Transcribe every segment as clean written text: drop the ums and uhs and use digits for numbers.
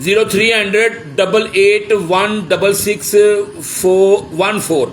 0300 88 166 14।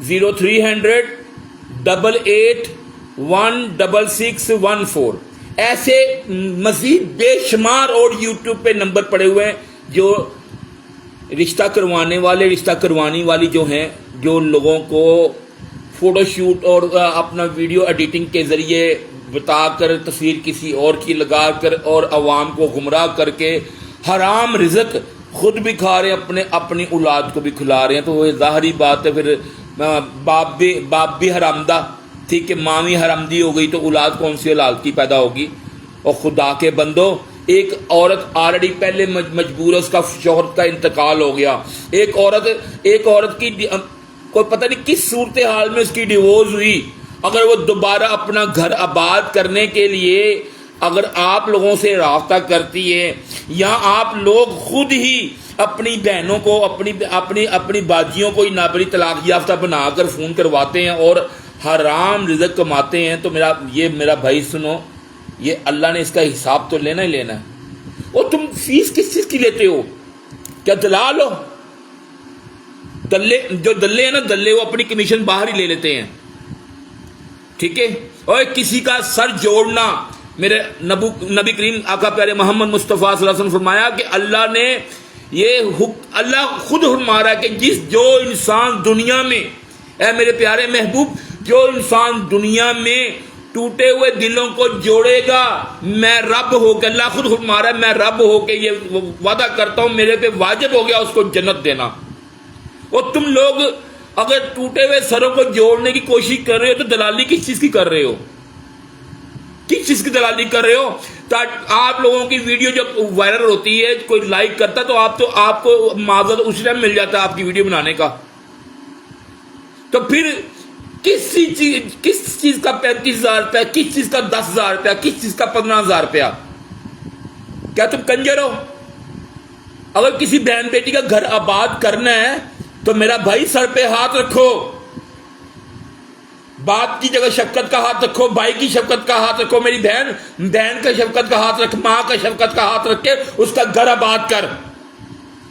030088161614. ایسے مزید بے شمار اور یوٹیوب پہ نمبر پڑے ہوئے ہیں جو رشتہ کروانے والے، رشتہ کروانی والی جو ہیں، جو لوگوں کو فوٹو شوٹ اور اپنا ویڈیو ایڈیٹنگ کے ذریعے بتا کر تصویر کسی اور کی لگا کر اور عوام کو گمراہ کر کے حرام رزق خود بھی کھا رہے ہیں، اپنی اولاد کو بھی کھلا رہے ہیں. تو وہ ظاہری بات ہے پھر باپ بھی حرامدہ، ٹھیک ہے، ماں بھی حرامدی ہو گئی تو اولاد کون سی اولاد کی پیدا ہوگی. اور خدا کے بندو، ایک عورت آلریڈی پہلے مجبور ہے، اس کا شوہر کا انتقال ہو گیا. ایک عورت کی کوئی پتہ نہیں کس صورتحال میں اس کی ڈیورس ہوئی. اگر وہ دوبارہ اپنا گھر آباد کرنے کے لیے اگر آپ لوگوں سے رابطہ کرتی ہے، یا آپ لوگ خود ہی اپنی بہنوں کو، اپنی باجیوں کو نابری طلاق یافتہ بنا کر فون کرواتے ہیں اور حرام رزق کماتے ہیں، تو میرا بھائی سنو، یہ اللہ نے اس کا حساب تو لینا ہی لینا ہے. اور تم فیس کس چیز کی لیتے ہو؟ کیا دلال ہو؟ جو دلے ہیں نا، دلے وہ اپنی کمیشن باہر ہی لے لیتے ہیں، ٹھیک ہے. اور کسی کا سر جوڑنا، میرے نبی کریم آقا پیارے محمد مصطفیٰ صلی اللہ علیہ وسلم فرمایا کہ اللہ خود فرما رہا ہے کہ جو انسان دنیا میں، اے میرے پیارے محبوب، جو انسان دنیا میں ٹوٹے ہوئے دلوں کو جوڑے گا، میں رب ہو کے، اللہ خود فرما رہا ہے میں رب ہو کے یہ وعدہ کرتا ہوں، میرے پہ واجب ہو گیا اس کو جنت دینا. اور تم لوگ اگر ٹوٹے ہوئے سروں کو جوڑنے کی کوشش کر رہے ہو تو دلالی کس چیز کی کر رہے ہو؟ کس چیز کی دلالی کر رہے ہو؟ آپ لوگوں کی ویڈیو جب وائرل ہوتی ہے، کوئی لائک کرتا تو آپ کو معاوضہ اس ٹائم مل جاتا ہے آپ کی ویڈیو بنانے کا. تو پھر کس چیز کا 35,000 روپیہ، کس چیز کا 10,000 روپیہ، کس چیز کا 15,000 روپیہ؟ کیا تم کنجر ہو؟ اگر کسی بہن بیٹی کا گھر آباد کرنا ہے تو میرا بھائی سر پہ ہاتھ رکھو، باپ کی جگہ شفقت کا ہاتھ رکھو، بھائی کی شفقت کا ہاتھ رکھو، میری بہن کا شفقت کا ہاتھ رکھ، ماں کا شفقت کا ہاتھ رکھ کے اس کا گھر آباد کر.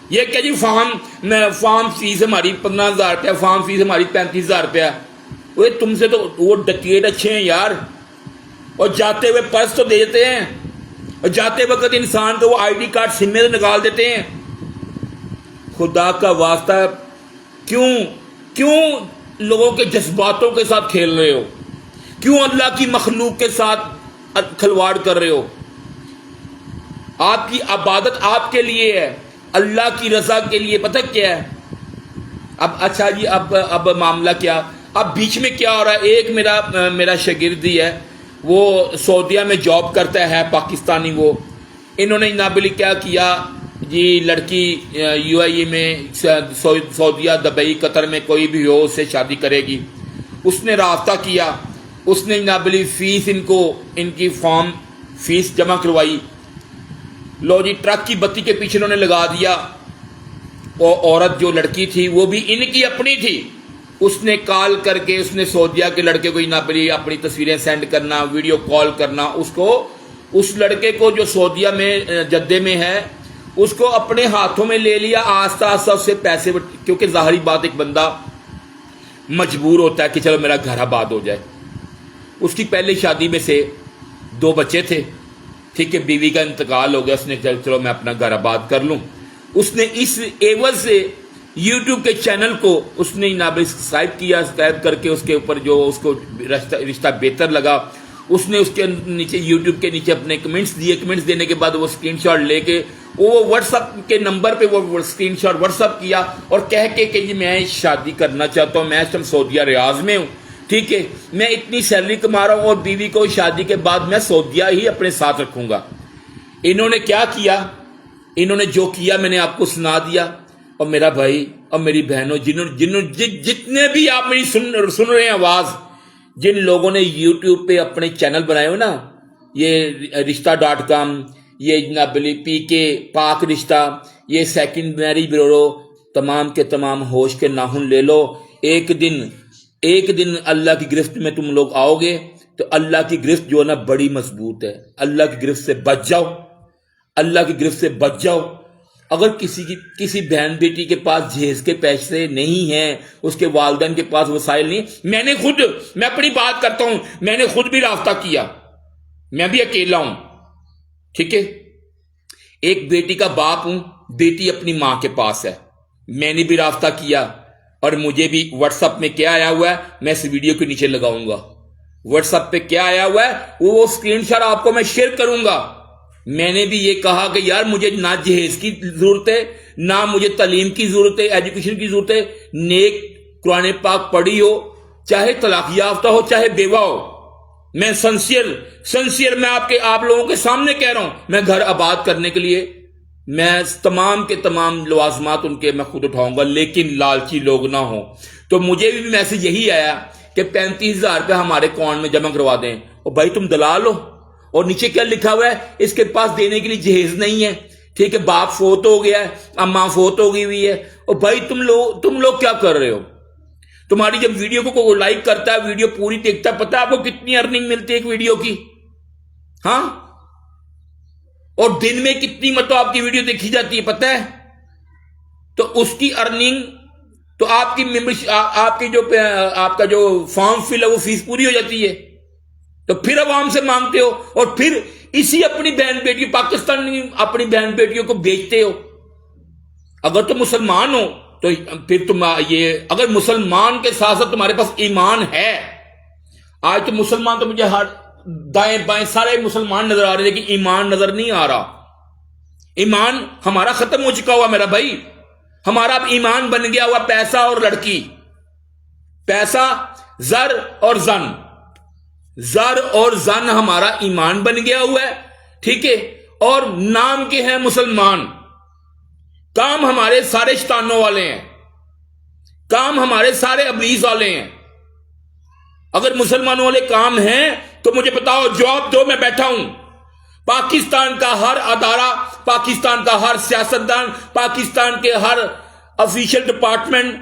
یہ کہ جی فارم فیس ہماری 15,000 روپیہ، فارم فیس ہماری 35,000 روپیہ. وہ تم سے تو وہ ڈکیٹ اچھے ہیں یار، اور جاتے ہوئے پرس تو دے دیتے ہیں، اور جاتے وقت انسان کو وہ ID کارڈ سم میں نکال دیتے ہیں. خدا کا واسطہ کیوں لوگوں کے جذباتوں کے ساتھ کھیل رہے ہو؟ کیوں اللہ کی مخلوق کے ساتھ کھلواڑ کر رہے ہو؟ آپ کی عبادت آپ کے لیے ہے، اللہ کی رضا کے لیے. پتہ کیا ہے اب؟ اچھا جی، اب معاملہ کیا، اب بیچ میں کیا ہو رہا ہے؟ ایک میرا شاگرد ہی ہے، وہ سعودیہ میں جاب کرتا ہے، پاکستانی. وہ انہوں نے نابلی کیا کیا جی، لڑکی UAE میں، سعودیہ، دبئی، قطر میں کوئی بھی ہو، اس سے شادی کرے گی. اس نے رابطہ کیا، اس نے نابلی فیس ان کی فارم فیس جمع کروائی. لو جی، ٹرک کی بتی کے پیچھے انہوں نے لگا دیا. اور عورت جو لڑکی تھی وہ بھی ان کی اپنی تھی. اس نے کال کر کے اس نے سعودیہ کے لڑکے کو نابلی اپنی تصویریں سینڈ کرنا، ویڈیو کال کرنا، اس لڑکے کو جو سعودیہ میں جدے میں ہے، اس کو اپنے ہاتھوں میں لے لیا. آہستہ آہستہ اس سے پیسے، کیونکہ ظاہری بات ایک بندہ مجبور ہوتا ہے کہ چلو میرا گھر آباد ہو جائے. اس کی پہلی شادی میں سے 2 بچے تھے، ٹھیک ہے، بیوی کا انتقال ہو گیا. اس نے چلو میں اپنا گھر آباد کر لوں. اس نے اس عوض سے یوٹیوب کے چینل کو اس نے نابلی سبسکرائب کیا. سبسکرائب کر کے اس کے اوپر جو اس کو رشتہ بہتر لگا، اس نے اس کے نیچے یوٹیوب کے نیچے اپنے کمنٹس دیے. کمنٹس دینے کے بعد وہ اسکرین شاٹ لے کے وہ واٹس ایپ کے نمبر پہ وہ اسکرین شاٹ واٹس ایپ کیا اور کہہ کے کہ جی میں شادی کرنا چاہتا ہوں، میں اس ٹائم سعودیہ ریاض میں ہوں، ٹھیک ہے، میں اتنی سیلری کما رہا ہوں اور بیوی کو شادی کے بعد میں سعودیہ ہی اپنے ساتھ رکھوں گا. انہوں نے کیا کیا؟ انہوں نے جو کیا میں نے آپ کو سنا دیا. اور میرا بھائی اور میری بہنوں، جتنے بھی آپ میری سن رہے ہیں آواز، جن لوگوں نے یوٹیوب پہ اپنے چینل بنائے ہو نا، یہ رشتہ.com، یہ نابلی PK پاک رشتہ، یہ سیکنڈ میری بیورو، تمام کے تمام ہوش کے ناخن لے لو. ایک دن اللہ کی گرفت میں تم لوگ آؤ گے تو اللہ کی گرفت جو ہے نا بڑی مضبوط ہے. اللہ کی گرفت سے بچ جاؤ، اللہ کی گرفت سے بچ جاؤ. اگر کسی بہن بیٹی کے پاس جہیز کے پیسے نہیں ہیں، اس کے والدین کے پاس وسائل نہیں، میں اپنی بات کرتا ہوں، میں نے خود بھی رابطہ کیا، میں بھی اکیلا ہوں، ٹھیک ہے، ایک بیٹی کا باپ ہوں، بیٹی اپنی ماں کے پاس ہے، میں نے بھی رابطہ کیا، اور مجھے بھی واٹس ایپ میں کیا آیا ہوا ہے، میں اس ویڈیو کے نیچے لگاؤں گا، واٹس ایپ پہ کیا آیا ہوا ہے وہ اسکرین شاٹ آپ کو میں شیئر کروں گا۔ میں نے بھی یہ کہا کہ یار مجھے نہ جہیز کی ضرورت ہے، نہ مجھے تعلیم کی ضرورت ہے، ایجوکیشن کی ضرورت ہے، نیک قرآن پاک پڑھی ہو، چاہے طلاق یافتہ ہو چاہے بیوہ ہو، میں سنسیئر میں آپ لوگوں کے سامنے کہہ رہا ہوں، میں گھر آباد کرنے کے لیے میں تمام کے تمام لوازمات ان کے میں خود اٹھاؤں گا، لیکن لالچی لوگ نہ ہوں۔ تو مجھے بھی میسج یہی آیا کہ 35,000 روپے ہمارے اکاؤنٹ میں جمع کروا دیں، اور بھائی تم دلال ہو، اور نیچے کیا لکھا ہوا ہے، اس کے پاس دینے کے لیے جہیز نہیں ہے، ٹھیک ہے، باپ فوت ہو گیا ہے، اماں فوت ہو گئی ہوئی ہے، اور بھائی تم لوگ کیا کر رہے ہو؟ تمہاری جب ویڈیو کو لائک کرتا ہے، ویڈیو پوری دیکھتا ہے، پتہ ہے آپ کو کتنی ارننگ ملتی ہے ایک ویڈیو کی؟ ہاں، اور دن میں کتنی مرتبہ آپ کی ویڈیو دیکھی جاتی ہے پتہ ہے؟ تو اس کی ارننگ تو آپ کی ممبرشپ، آپ کا جو فارم فل ہے وہ فیس پوری ہو جاتی ہے، تو پھر عوام سے مانگتے ہو، اور پھر اسی اپنی بہن بیٹی پاکستان اپنی بہن بیٹیوں کو بیچتے ہو۔ اگر تم مسلمان ہو تو پھر تم اگر مسلمان کے ساتھ ساتھ تمہارے پاس ایمان ہے، آج تو مسلمان تو مجھے ہر دائیں بائیں سارے مسلمان نظر آ رہے ہیں، لیکن ایمان نظر نہیں آ رہا۔ ایمان ہمارا ختم ہو چکا ہوا میرا بھائی، ہمارا اب ایمان بن گیا ہوا پیسہ اور لڑکی، پیسہ زر اور زن ہمارا ایمان بن گیا ہوا ہے، ٹھیک ہے، اور نام کے ہیں مسلمان، کام ہمارے سارے شیطانوں والے ہیں، کام ہمارے سارے ابلیس والے ہیں۔ اگر مسلمانوں والے کام ہیں تو مجھے بتاؤ، جواب دو، میں بیٹھا ہوں۔ پاکستان کا ہر ادارہ، پاکستان کا ہر سیاستدان، پاکستان کے ہر آفیشل ڈپارٹمنٹ،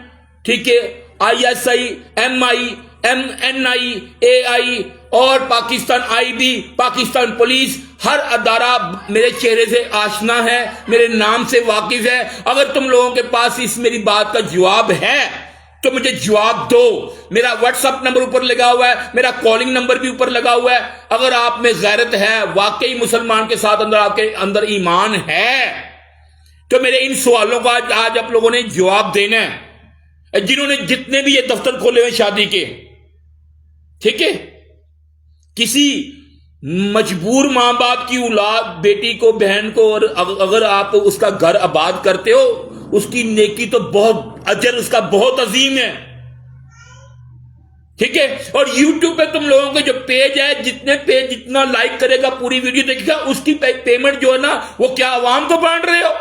ٹھیک ہے، ISI MI MNI AI اور پاکستان IB، پاکستان پولیس، ہر ادارہ میرے چہرے سے آشنا ہے، میرے نام سے واقف ہے۔ اگر تم لوگوں کے پاس اس میری بات کا جواب ہے تو مجھے جواب دو۔ میرا واٹس ایپ نمبر اوپر لگا ہوا ہے، میرا کالنگ نمبر بھی اوپر لگا ہوا ہے۔ اگر آپ میں غیرت ہے، واقعی مسلمان کے ساتھ آپ کے اندر ایمان ہے، تو میرے ان سوالوں کا آج آپ لوگوں نے جواب دینا ہے، جنہوں نے جتنے بھی یہ دفتر کھولے ہوئے شادی کے، ٹھیک ہے، کسی مجبور ماں باپ کی اولاد، بیٹی کو، بہن کو، اور اگر آپ اس کا گھر آباد کرتے ہو، اس کی نیکی تو بہت، اجر اس کا بہت عظیم ہے، ٹھیک ہے۔ اور یوٹیوب پہ تم لوگوں کے جو پیج ہے، جتنا لائک کرے گا، پوری ویڈیو دیکھے گا، اس کی پیمنٹ جو ہے نا، وہ کیا عوام کو بانٹ رہے ہو؟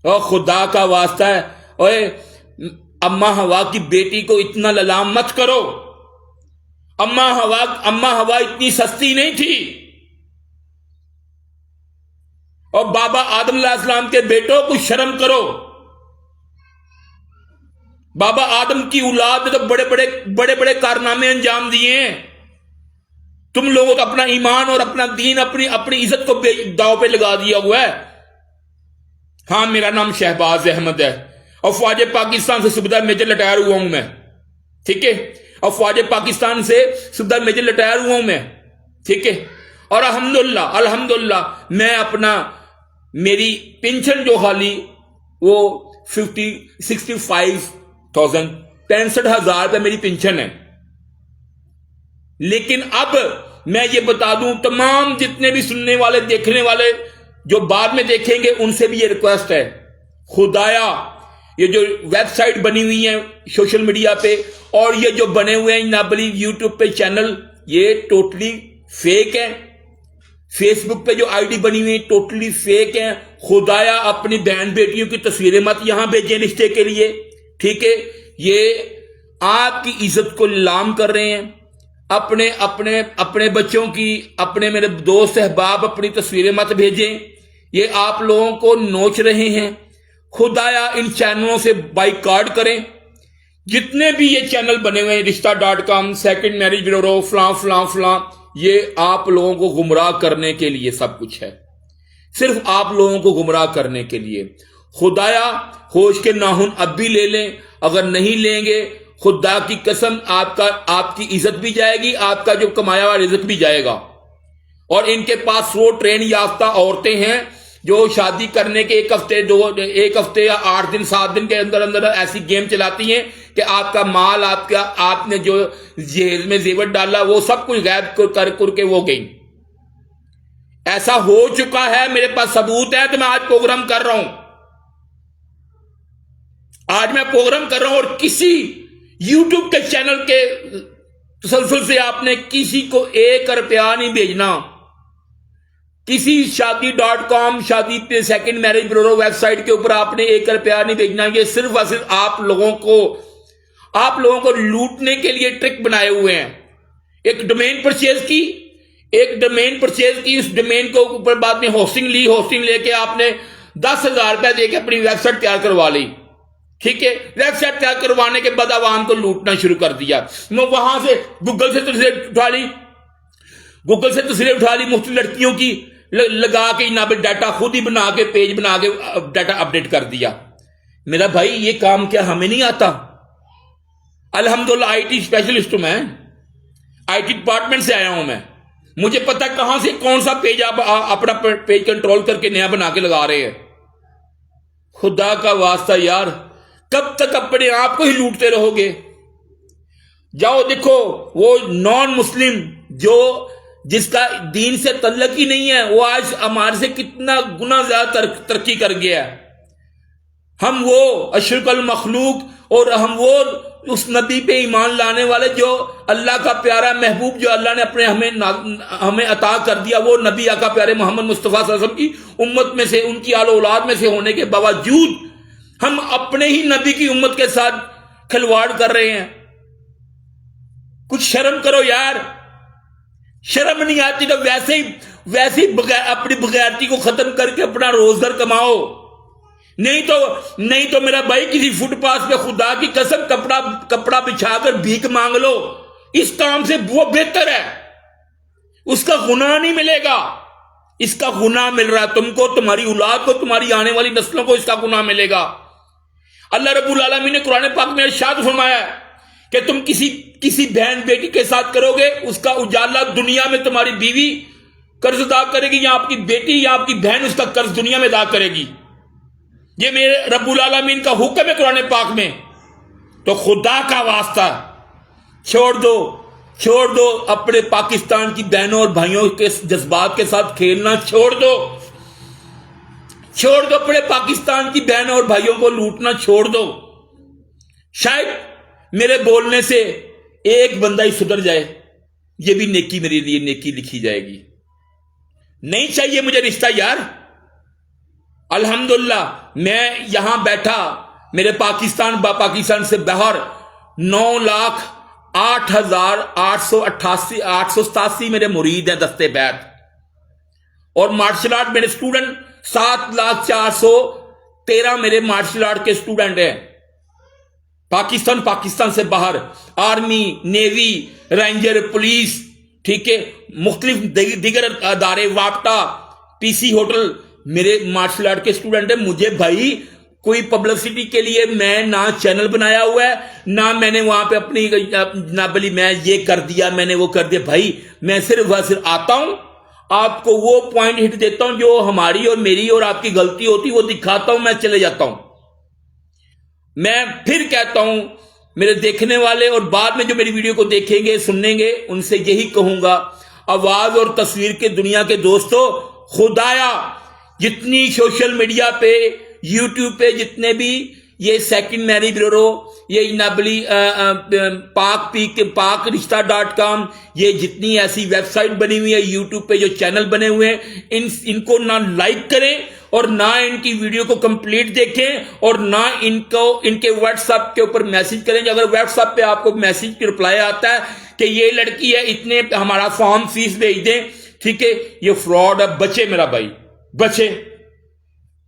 اور خدا کا واسطہ ہے، اوے اما ہوا کی بیٹی کو اتنا للام مت کرو۔ اما ہوا اتنی سستی نہیں تھی، اور بابا آدم علیہ السلام کے بیٹوں کو شرم کرو۔ بابا آدم کی اولاد نے تو بڑے بڑے کارنامے انجام دیے ہیں، تم لوگوں کو اپنا ایمان اور اپنا دین، اپنی عزت کو داؤ پہ لگا دیا ہوا ہے۔ ہاں، میرا نام شہباز احمد ہے، اور فوج پاکستان سے صوبیدار میجر ریٹائر ہوا ہوں میں، ٹھیک ہے، اور فوج پاکستان سے صوبیدار میجر ریٹائر ہوا ہوں میں، ٹھیک ہے، اور الحمدللہ میں میری پینشن جو خالی وہ 65,000 65,000 روپے میری پینشن ہے۔ لیکن اب میں یہ بتا دوں، تمام جتنے بھی سننے والے، دیکھنے والے جو بعد میں دیکھیں گے، ان سے بھی یہ ریکویسٹ ہے، خدایا یہ جو ویب سائٹ بنی ہوئی ہیں سوشل میڈیا پہ، اور یہ جو بنے ہوئے ہیں نابلی یوٹیوب پہ چینل، یہ ٹوٹلی فیک ہے۔ فیس بک پہ جو ID بنی ہوئی ٹوٹلی فیک ہیں۔ خدایا اپنی بہن بیٹیوں کی تصویریں مت یہاں بھیجیں رشتے کے لیے، ٹھیک ہے، یہ آپ کی عزت کو لام کر رہے ہیں۔ اپنے بچوں کی، اپنے میرے دوست احباب اپنی تصویریں مت بھیجیں، یہ آپ لوگوں کو نوچ رہے ہیں۔ خدایا ان چینلوں سے بائیکاٹ کریں، جتنے بھی یہ چینل بنے ہوئے ہیں، رشتہ.com، سیکنڈ میرج بیورو، فلاں، یہ آپ لوگوں کو گمراہ کرنے کے لیے سب کچھ ہے۔ صرف آپ لوگوں کو گمراہ کرنے کے لیے. خدایا ہوش کے ناخن اب بھی لے لیں، اگر نہیں لیں گے خدا کی قسم آپ کی عزت بھی جائے گی، آپ کا جو کمایا ہوا رزق بھی جائے گا. اور ان کے پاس وہ ٹرین یافتہ عورتیں ہیں جو شادی کرنے کے ایک ہفتے یا 8 دن 7 دن کے اندر اندر ایسی گیم چلاتی ہیں کہ آپ کا مال، آپ نے جو جہیز میں زیور ڈالا وہ سب کچھ غائب کر کے وہ گئی. ایسا ہو چکا ہے، میرے پاس ثبوت ہے. تو میں آج پروگرام کر رہا ہوں، اور کسی یوٹیوب کے چینل کے تسلسل سے آپ نے کسی کو 1 روپیہ نہیں بھیجنا. کسی شادی.com شادی پہ second marriage bureau web site کے اوپر آپ نے 1 روپیہ نہیں بھیجنا. یہ صرف اور صرف آپ لوگوں کو لوٹنے کے لیے ٹرک بنائے ہوئے ہیں. ایک ڈومین پرچیز کی، اس ڈومین کو اوپر بعد میں ہوسٹنگ لے کے آپ نے 10,000 روپے دے کے اپنی ویب سائٹ تیار کروا لی. ٹھیک ہے، ویب سائٹ تیار کروانے کے بعد عوام کو لوٹنا شروع کر دیا. وہاں سے گوگل سے تصویریں اٹھا لی مختلف لڑکیوں کی، لگا کے نہ ڈیٹا خود ہی بنا کے پیج بنا کے ڈیٹا اپڈیٹ کر دیا. میرا بھائی یہ کام کیا ہمیں نہیں آتا؟ الحمدللہ آئی ٹی اسپیشلسٹ ہوں، میں آئی ٹی ڈپارٹمنٹ سے آیا ہوں. مجھے پتا کہاں سے کون سا پیج آپ اپنا پیج کنٹرول کر کے نیا بنا کے لگا رہے ہیں. خدا کا واسطہ یار، کب تک اپنے آپ کو ہی لوٹتے رہو گے؟ جاؤ دیکھو وہ نان مسلم جس کا دین سے تعلق ہی نہیں ہے، وہ آج ہمارے سے کتنا گنا زیادہ ترقی کر گیا ہے. ہم وہ اشرف المخلوق اور ہم وہ اس نبی پہ ایمان لانے والے جو اللہ کا پیارا محبوب، جو اللہ نے ہمیں عطا کر دیا، وہ نبی آقا پیارے محمد مصطفیٰ صلی اللہ علیہ وسلم کی امت میں سے، ان کی آل اولاد میں سے ہونے کے باوجود ہم اپنے ہی نبی کی امت کے ساتھ کھلواڑ کر رہے ہیں. کچھ شرم کرو یار، شرم نہیں آتی تو ویسے ہی اپنی بغیرتی کو ختم کر کے اپنا روزگار کماؤ. نہیں تو میرا بھائی کسی فٹ پاس پہ خدا کی قسم کپڑا بچھا کر بھیک مانگ لو. اس کام سے وہ بہتر ہے. اس کا گناہ نہیں ملے گا، اس کا گناہ مل رہا ہے تم کو، تمہاری اولاد کو، تمہاری آنے والی نسلوں کو اس کا گناہ ملے گا. اللہ رب العالمین نے قرآن پاک میں ارشاد فرمایا ہے کہ تم کسی بہن بیٹی کے ساتھ کرو گے، اس کا اجالا دنیا میں تمہاری بیوی قرض ادا کرے گی، یا آپ کی بیٹی یا آپ کی بہن اس کا قرض دنیا میں ادا کرے گی. یہ میرے رب العالمین کا حکم ہے قرآن پاک میں. تو خدا کا واسطہ چھوڑ دو اپنے پاکستان کی بہنوں اور بھائیوں کے جذبات کے ساتھ کھیلنا چھوڑ دو اپنے پاکستان کی بہنوں اور بھائیوں کو لوٹنا چھوڑ دو. شاید میرے بولنے سے ایک بندہ ہی سدھر جائے، یہ بھی نیکی، میرے لیے نیکی لکھی جائے گی. نہیں چاہیے مجھے رشتہ یار. الحمدللہ میں یہاں بیٹھا، میرے پاکستان سے باہر 9,08,887 میرے مرید ہیں دستے بیت، اور مارشل آرٹ میرے اسٹوڈنٹ 7,04,13 میرے مارشل آرٹ کے اسٹوڈنٹ ہیں. پاکستان سے باہر آرمی، نیوی، رینجر، پولیس، ٹھیک ہے، مختلف دیگر ادارے، واپٹا، پی سی ہوٹل، میرے مارشل آرٹ کے اسٹوڈنٹ ہیں. مجھے بھائی کوئی پبلسٹی کے لیے میں نہ چینل بنایا ہوا ہے، نہ میں نے وہاں پہ اپنی نہ بلی میں یہ کر دیا، میں نے وہ کر دیا. بھائی میں صرف آتا ہوں، آپ کو وہ پوائنٹ ہٹ دیتا ہوں جو ہماری اور میری اور آپ کی غلطی ہوتی، وہ دکھاتا ہوں، میں چلے جاتا ہوں. میں پھر کہتا ہوں میرے دیکھنے والے اور بعد میں جو میری ویڈیو کو دیکھیں گے سنیں گے، ان سے یہی کہوں گا، آواز اور تصویر کے دنیا کے دوستو، خدایا جتنی سوشل میڈیا پہ، یوٹیوب پہ جتنے بھی یہ سیکنڈ میرج بیورو، یہ نبلی پاک رشتہ.com، یہ جتنی ایسی ویب سائٹ بنی ہوئی ہے، یوٹیوب پہ جو چینل بنے ہوئے ہیں، ان کو نہ لائک کریں اور نہ ان کی ویڈیو کو کمپلیٹ دیکھیں، اور نہ ان کے واٹس ایپ کے اوپر میسج کریں. اگر واٹس ایپ پہ آپ کو میسج کی رپلائی آتا ہے کہ یہ لڑکی ہے، اتنے ہمارا فارم فیس بھیج دیں، ٹھیک ہے، یہ فراڈ ہے. بچے میرا بھائی، بچے.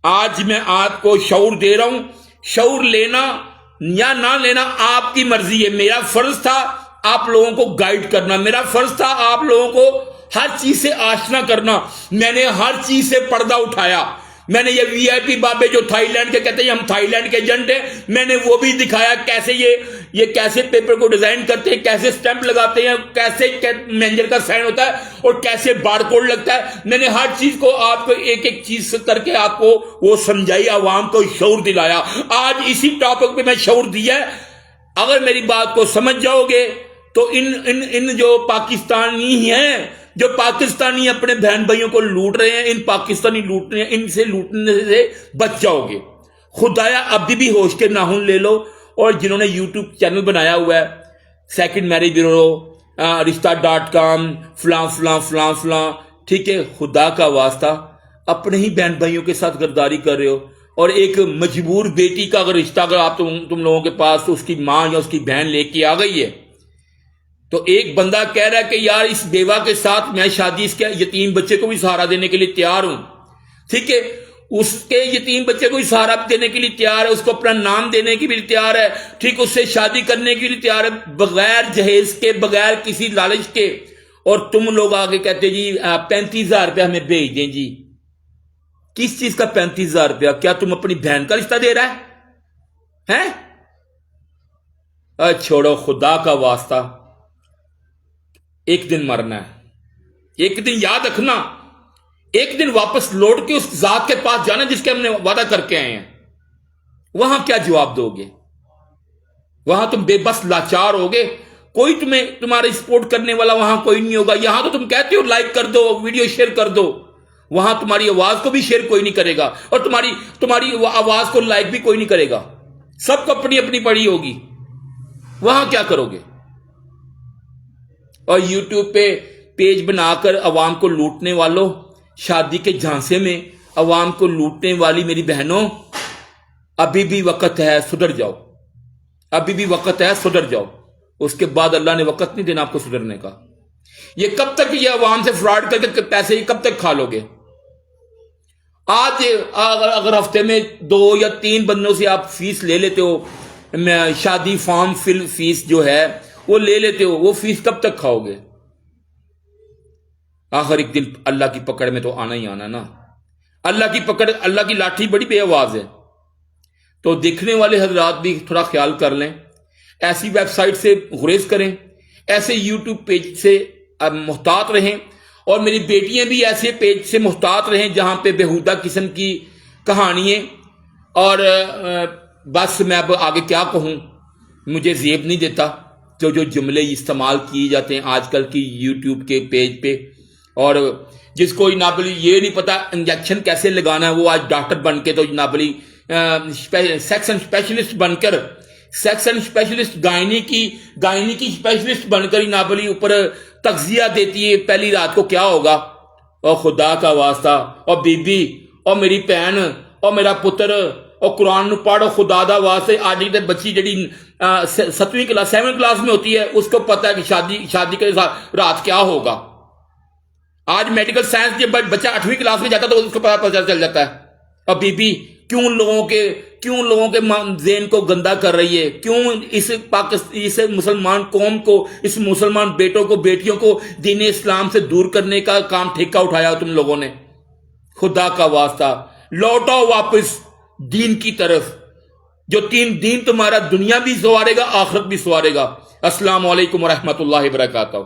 آج میں آپ کو شعور دے رہا ہوں. شعور لینا یا نہ لینا آپ کی مرضی ہے. میرا فرض تھا آپ لوگوں کو گائیڈ کرنا، میرا فرض تھا آپ لوگوں کو ہر چیز سے آشنا کرنا. میں نے ہر چیز سے پردہ اٹھایا. میں نے یہ وی آئی پی بابے جو تھائی لینڈ کے کہتے ہیں ہم تھائی لینڈ کے ایجنٹ ہیں, میں نے وہ بھی دکھایا کیسے یہ کیسے پیپر کو ڈیزائن کرتے ہیں, کیسے سٹیمپ لگاتے ہیں, کیسے مینیجر کا سائن ہوتا ہے اور کیسے بار کوڈ لگتا ہے. میں نے ہر چیز کو آپ کو ایک ایک چیز کر کے آپ کو وہ سمجھائی, عوام کو شعور دلایا. آج اسی ٹاپک پہ میں شعور دیا ہے. اگر میری بات کو سمجھ جاؤ گے تو ان جو پاکستانی ہیں, جو پاکستانی اپنے بہن بھائیوں کو لوٹ رہے ہیں, ان پاکستانی لوٹنے ان سے لوٹنے سے بچ جاؤ گے. خدایا ابھی بھی ہوش کے ناخن لے لو. اور جنہوں نے یوٹیوب چینل بنایا ہوا ہے, سیکنڈ میرج بیورو, رشتہ.com, فلاں فلاں فلاں فلاں, ٹھیک ہے, خدا کا واسطہ اپنے ہی بہن بھائیوں کے ساتھ غداری کر رہے ہو. اور ایک مجبور بیٹی کا اگر رشتہ اگر آپ تم لوگوں کے پاس تو اس کی ماں یا اس کی بہن لے کے آ گئی ہے, تو ایک بندہ کہہ رہا ہے کہ یار اس بیوہ کے ساتھ میں شادی اس کے یتیم بچے کو بھی سہارا دینے کے لیے تیار ہوں. ٹھیک ہے, اس کے یتیم بچے کو بھی سہارا دینے کے لیے تیار ہے, اس کو اپنا نام دینے کے لیے تیار ہے, ٹھیک, اس سے شادی کرنے کے لیے تیار ہے, بغیر جہیز کے, بغیر کسی لالچ کے. اور تم لوگ آگے کہتے جی 35,000 روپیہ ہمیں بھیج دیں. جی کس چیز کا 35,000 روپیہ؟ کیا تم اپنی بہن کا رشتہ دے رہا ہے؟ چھوڑو, خدا کا واسطہ, ایک دن مرنا ہے, ایک دن یاد رکھنا, ایک دن واپس لوٹ کے اس ذات کے پاس جانا جس کے ہم نے وعدہ کر کے آئے ہیں. وہاں کیا جواب دو گے؟ وہاں تم بے بس لاچار ہوگے, کوئی تمہاری سپورٹ کرنے والا وہاں کوئی نہیں ہوگا. یہاں تو تم کہتے ہو لائک کر دو, ویڈیو شیئر کر دو, وہاں تمہاری آواز کو بھی شیئر کوئی نہیں کرے گا, اور تمہاری آواز کو لائک بھی کوئی نہیں کرے گا. سب کو اپنی اپنی پڑی ہوگی. وہاں کیا کرو گے؟ اور یوٹیوب پہ پیج بنا کر عوام کو لوٹنے والوں, شادی کے جھانسے میں عوام کو لوٹنے والی میری بہنوں, ابھی بھی وقت ہے, سدھر جاؤ. ابھی بھی وقت ہے, سدھر جاؤ. اس کے بعد اللہ نے وقت نہیں دینا آپ کو سدھرنے کا. یہ کب تک یہ عوام سے فراڈ کر کے پیسے یہ کب تک کھا لو گے؟ آج اگر ہفتے میں 2 یا 3 بندوں سے آپ فیس لے لیتے ہو, شادی فارم فل فیس جو ہے وہ لے لیتے ہو, وہ فیس کب تک کھاؤ گے؟ آخر ایک دن اللہ کی پکڑ میں تو آنا ہی آنا نا. اللہ کی پکڑ, اللہ کی لاٹھی بڑی بے آواز ہے. تو دیکھنے والے حضرات بھی تھوڑا خیال کر لیں, ایسی ویب سائٹ سے گریز کریں, ایسے یوٹیوب پیج سے محتاط رہیں, اور میری بیٹیاں بھی ایسے پیج سے محتاط رہیں جہاں پہ بےہودہ قسم کی کہانیاں. اور بس میں اب آگے کیا کہوں, مجھے زیب نہیں دیتا جو جملے استعمال کیے جاتے ہیں آج کل کی یوٹیوب کے پیج پہ. اور جس کو جنابلی یہ نہیں پتا انجیکشن کیسے لگانا ہے, وہ آج ڈاکٹر بن کے تو جنابلی سیکشن اسپیشلسٹ بن کر, سیکشن اسپیشلسٹ گائنی کی اسپیشلسٹ بن کر جنابلی اوپر تغذیہ دیتی ہے. پہلی رات کو کیا ہوگا؟ اور خدا کا واسطہ, اور بی بی, اور میری بہن, اور میرا پتر, اور قرآن نو پڑھو خدا دا واسطے. آج کی بچی جڑی 7ویں کلاس میں ہوتی ہے, اس کو پتا ہے کہ شادی کے ساتھ رات کیا ہوگا. آج میڈیکل سائنس جب بچہ 8ویں کلاس میں جاتا تو اس کو پتا چل جاتا ہے. اور بی بی کیوں لوگوں کے ذہن کو گندا کر رہی ہے؟ کیوں اس مسلمان قوم کو, اس مسلمان بیٹوں کو, بیٹیوں کو دین اسلام سے دور کرنے کا کام ٹھیکہ اٹھایا تم لوگوں نے. خدا کا واسطہ لوٹاؤ واپس دین کی طرف, جو دین تمہارا دنیا بھی سوارے گا, آخرت بھی سوارے گا. السلام علیکم ورحمۃ اللہ وبرکاتہ.